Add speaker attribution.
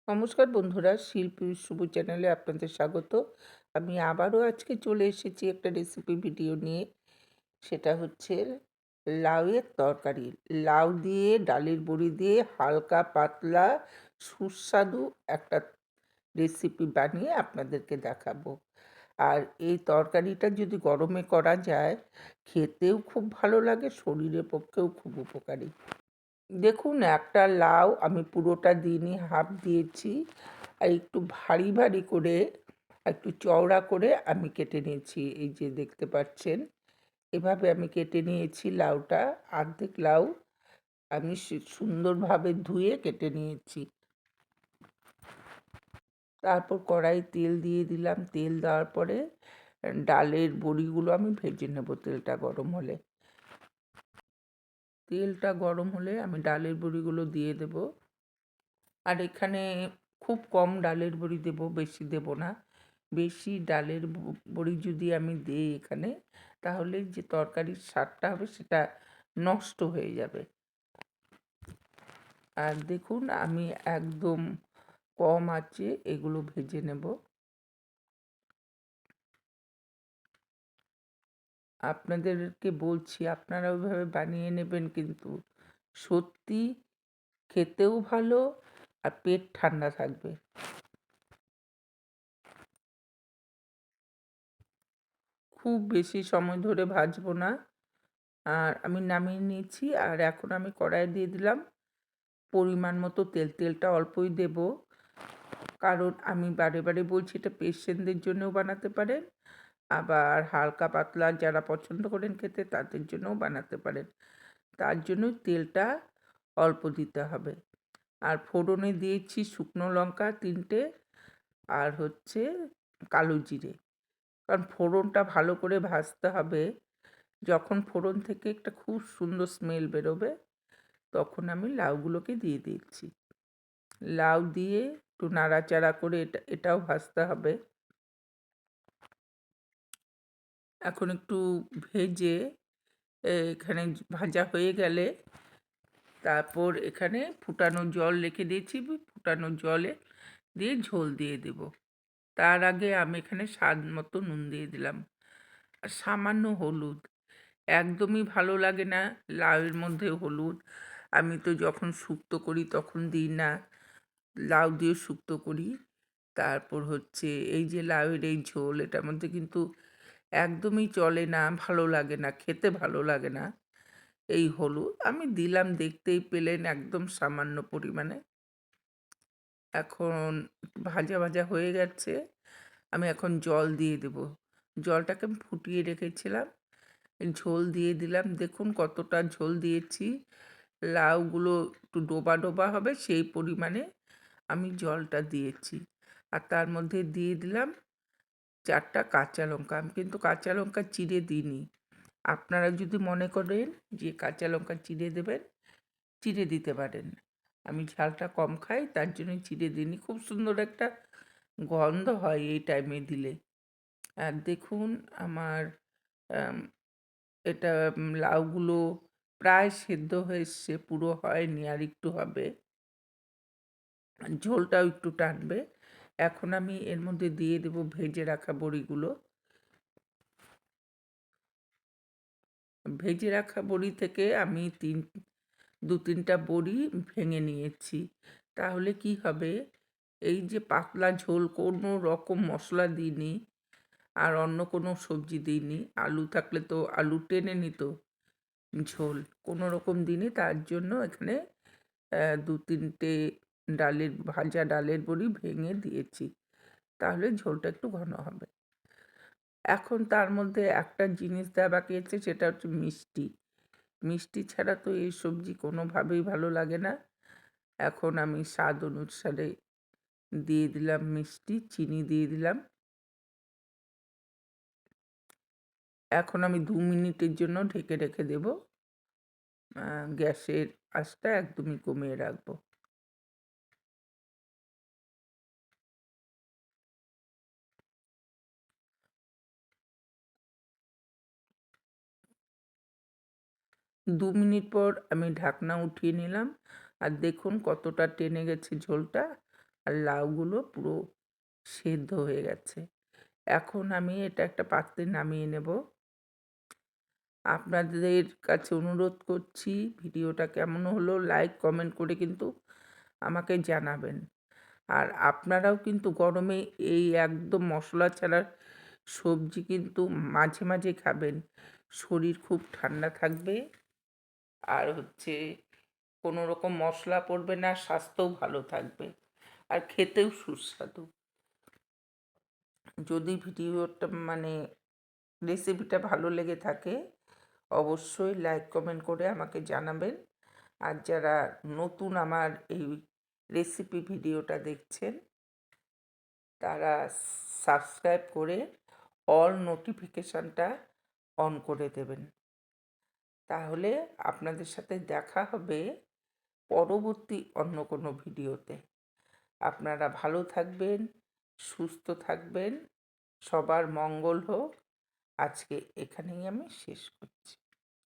Speaker 1: নমস্কার বন্ধুরা, শিল্পী শুভ চ্যানেলে আপনাদের স্বাগত। আমি আবারও আজকে চলে এসেছি একটা রেসিপি ভিডিও নিয়ে। সেটা হচ্ছে লাউয়ের তরকারি। লাউ দিয়ে ডালের বড়ি দিয়ে হালকা পাতলা সুস্বাদু একটা রেসিপি বানিয়ে আপনাদেরকে দেখাবো। আর এই তরকারিটা যদি গরমে করা যায়, খেতেও খুব ভালো লাগে, শরীরের পক্ষেও খুব উপকারী। দেখুন, একটা লাউ আমি পুরোটা দিইনি, হাফ দিয়েছি। আর একটু ভারী ভারী করে, একটু চওড়া করে আমি কেটে নিয়েছি। এই যে দেখতে পাচ্ছেন, এভাবে আমি কেটে নিয়েছি লাউটা। অর্ধেক লাউ আমি সুন্দরভাবে ধুয়ে কেটে নিয়েছি। তারপর কড়াই তেল দিয়ে দিলাম। তেল দেওয়ার পরে ডালের বড়িগুলো আমি ভেজে নেব তেলটা গরম হলে। তেলটা গরম হলে আমি ডালের বড়িগুলো দিয়ে দেব। আর এখানে খুব কম ডালের বড়ি দেব, বেশি দেব না। বেশি ডালের বড়ি যদি আমি দিই এখানে, তাহলে যে তরকারির স্বাদটা হবে সেটা নষ্ট হয়ে যাবে। আর দেখুন, আমি একদম কম আঁচে এগুলো ভেজে নেব। আপনাদেরকে বলছি, আপনারা ওইভাবে বানিয়ে নেবেন, কিন্তু সত্যি খেতেও ভালো আর পেট ঠান্ডা থাকবে। খুব বেশি সময় ধরে ভাজবো না। আর আমি নামিয়ে নিয়েছি। আর এখন আমি কড়াইয়ে দিয়ে দিলাম পরিমাণ মতো তেল। তেলটা অল্পই দেব, কারণ আমি বারে বারে বলছি এটা পেশেন্টদের জন্যও বানাতে পারেন, আবার হালকা পাতলা যারা পছন্দ করেন খেতে তাদের জন্যও বানাতে পারেন। তার জন্য তেলটা অল্প দিতে হবে। আর ফোড়নে দিয়েছি শুকনো লঙ্কা 3টে, আর হচ্ছে কালো জিরে। কারণ ফোড়নটা ভালো করে ভাজতে হবে। যখন ফোড়ন থেকে একটা খুব সুন্দর স্মেল বেরোবে, তখন আমি লাউগুলোকে দিয়ে দিচ্ছি। লাউ দিয়ে একটু নাড়াচাড়া করে এটাও ভাজতে হবে। এখন একটু ভেজে এখানে ভাজা হয়ে গেলে, তারপর এখানে ফুটানো জল রেখে দিয়েছি। ফুটানো জলে দিয়ে ঝোল দিয়ে দেব। তার আগে আমি এখানে স্বাদ মতো নুন দিয়ে দিলাম, আর সামান্য হলুদ। একদমই ভালো লাগে না লাউয়ের মধ্যে হলুদ। আমি তো যখন শুক্তো করি তখন দিই না, লাউ দিয়ে শুক্তো করি। তারপর হচ্ছে এই যে লাউয়ের এই ঝোল, এটার মধ্যে কিন্তু একদমই চলে না, ভালো লাগে না, খেতে ভালো লাগে না এই হলুদ। আমি দিলাম, দেখতেই পেলেন, একদম সামান্য পরিমাণে। এখন ভাজা ভাজা হয়ে গেছে। আমি এখন জল দিয়ে দেব। জলটাকে আমি ফুটিয়ে রেখেছিলাম, ঝোল দিয়ে দিলাম। দেখুন কতটা ঝোল দিয়েছি। লাউগুলো একটু ডোবা ডোবা হবে সেই পরিমাণে আমি জলটা দিয়েছি। আর তার মধ্যে দিয়ে দিলাম 4টা কাঁচা লঙ্কা। আমি কিন্তু কাঁচা লঙ্কা চিড়ে দিইনি। আপনারা যদি মনে করেন যে কাঁচা লঙ্কা চিড়ে দেবেন, চিড়ে দিতে পারেন। আমি ঝালটা কম খাই, তার জন্য চিড়ে দিইনি। খুব সুন্দর একটা গন্ধ হয় এই টাইমে দিলে। আর দেখুন আমার আম এটা লাউগুলো প্রায় সেদ্ধ হয়ে এসছে, পুরো হয়নি, আর একটু হবে। ঝোলটাও একটু টানবে। এখন আমি এর মধ্যে দিয়ে দেব ভেজে রাখা বড়িগুলো। ভেজে রাখা বড়ি থেকে আমি 2-3টা বড়ি ভেঙে নিয়েছি। তাহলে কি হবে, এই যে পাতলা ঝোল, কোনো রকম মশলা দিইনি, আর অন্য কোনো সবজি দিইনি। আলু থাকলে তো আলু টেনে নিত ঝোল, কোনো রকম দিইনি। তার জন্য এখানে 2-3টে ভাজা ডালের বড়ি ভেঙে দিয়েছি। তাহলে ঝোলটা একটু ঘন হবে। এখন তার মধ্যে একটা জিনিস দেওয়া বাকি আছে, সেটা হচ্ছে মিষ্টি। মিষ্টি ছাড়া তো এই সবজি কোনোভাবেই ভালো লাগে না। এখন আমি স্বাদ অনুসারে দিয়ে দিলাম মিষ্টি, চিনি দিয়ে দিলাম। এখন আমি 2 মিনিটের জন্য ঢেকে রেখে দেব। গ্যাসের আঁচটা একদমই কমিয়ে রাখবো। 2 মিনিট পর আমি ঢাকনা উঠিয়ে নিলাম। আর দেখুন কতটা টেনে গেছে ঝোলটা। আর লাউগুলো পুরো সেদ্ধ হয়ে গেছে। এখন আমি এটা একটা পাত্রে নামিয়ে নেব। আপনাদের কাছে অনুরোধ করছি, ভিডিওটা কেমন হলো লাইক কমেন্ট করে কিন্তু আমাকে জানাবেন। আর আপনারাও কিন্তু গরমে এই একদম মশলা ছাড়া সবজি কিন্তু মাঝে মাঝে খাবেন। শরীর খুব ঠান্ডা থাকবে, আর কোনো রকম মশলা পড়বে না, স্বাস্থ্যও ভালো থাকবে, আর খেতেও সুস্বাদু। যদি ভিডিওটা রেসিপিটা ভালো লেগে থাকে অবশ্যই লাইক কমেন্ট করে আমাকে জানাবেন। আর যারা নতুন আমার এই রেসিপি ভিডিওটা দেখছেন তারা সাবস্ক্রাইব করে অল নোটিফিকেশানটা অন করে দেবেন। তাহলে আপনাদের সাথে দেখা হবে পরবর্তী অন্য কোনো ভিডিওতে। আপনারা ভালো থাকবেন, সুস্থ থাকবেন, সবার মঙ্গল হোক। আজকে এখানেই আমি শেষ করছি।